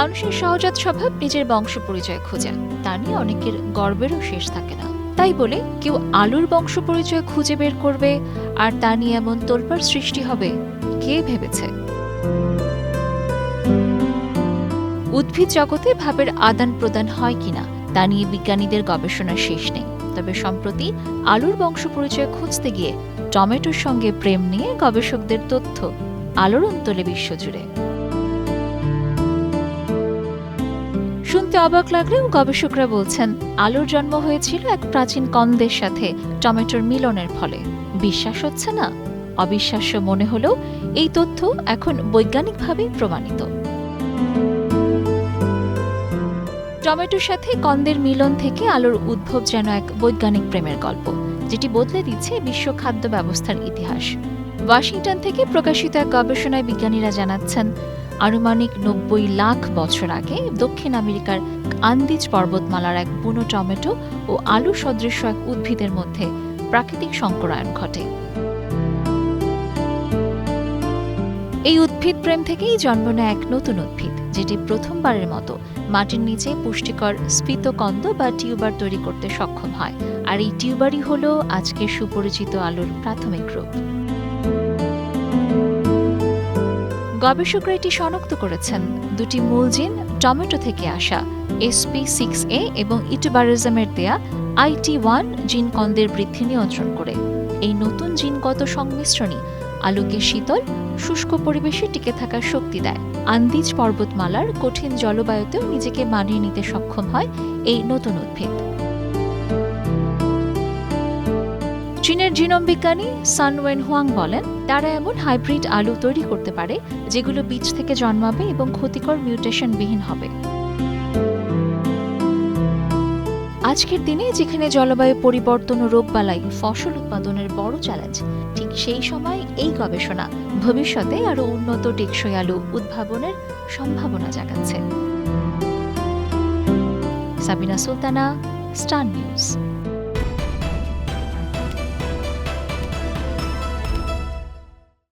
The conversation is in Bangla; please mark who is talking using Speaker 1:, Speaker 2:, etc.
Speaker 1: মানুষের সহজাত স্বভাব নিজের বংশ পরিচয় খোঁজা, তা নিয়ে অনেকের গর্বেরও শেষ থাকে না। তাই বলে কেউ আলুর বংশ পরিচয় খুঁজে বের করবে আর তা নিয়ে এমন তোলপাড় সৃষ্টি হবে, কে ভেবেছে? উদ্ভিদ জগতে ভাবের আদান প্রদান হয় কিনা তা নিয়ে বিজ্ঞানীদের গবেষণা শেষ নেই। তবে সম্প্রতি আলুর বংশ পরিচয় খুঁজতে গিয়ে টমেটোর সঙ্গে প্রেম নিয়ে গবেষকদের তথ্য আলোড়ন তোলে বিশ্বজুড়ে। শুনতে অবাক লাগলেও গবেষকরা বলছেন, আলুর জন্ম হয়েছিল এক প্রাচীন কন্দের সাথে টমেটোর মিলনের ফলে। বিশ্বাস হচ্ছে না? অবিশ্বাস্য মনে হলেও এই তথ্য এখন বৈজ্ঞানিকভাবেই প্রমাণিত। টমেটোর সাথে কন্দের মিলন থেকে আলুর উদ্ভব যেন এক বৈজ্ঞানিক প্রেমের গল্প, যেটি বদলে দিচ্ছে বিশ্ব খাদ্য ব্যবস্থার ইতিহাস। ওয়াশিংটন থেকে প্রকাশিত এক গবেষণায় বিজ্ঞানীরা জানাচ্ছেন, আনুমানিক ৯০ লাখ বছর আগে দক্ষিণ আমেরিকার আন্দিজ পর্বতমালার এক বুনো টমেটো ও আলু সদৃশ্য এক উদ্ভিদের মধ্যে প্রাকৃতিক সংকরায়ন ঘটে। এই উদ্ভিদ প্রেম থেকেই জন্ম নেয় এক নতুন উদ্ভিদ, যেটি প্রথমবারের মতো মাটির নিচে পুষ্টিকর স্ফীতকন্দ বা টিউবার তৈরি করতে সক্ষম হয়। আর এই টিউবারই হল আজকের সুপরিচিত আলুর প্রাথমিক রূপ। গবেষকরা এটি শনাক্ত করেছেন দুটি মূল জিন টমেটো থেকে আসা SP6A এবং ইটুবারিজমের দেয়া IT1 জিন কন্দের বৃদ্ধি নিয়ন্ত্রণ করে। এই নতুন জিনগত সংমিশ্রণই আলুকে শীতল শুষ্ক পরিবেশে টিকে থাকার শক্তি দেয়। আন্দিজ পর্বতমালার কঠিন জলবায়ুতেও নিজেকে মানিয়ে নিতে সক্ষম হয় এই নতুন উদ্ভিদ। চীনের জিনোম বিজ্ঞানী সান ওয়েন হুয়াং বলেন, তারা এমন হাইব্রিড আলু তৈরি করতে পারে যেগুলো বীজ থেকে জন্মাবে এবং ক্ষতিকর মিউটেশনবিহীন হবে। আজকের দিনে যেখানে জলবায়ু পরিবর্তন ও রোগবালাই ফসল উৎপাদনের বড় চ্যালেঞ্জ, ঠিক সেই সময় এই গবেষণা ভবিষ্যতে আরও উন্নত টেকসই আলু উদ্ভাবনের সম্ভাবনা জাগাচ্ছে। Sabina Sultana, Star news.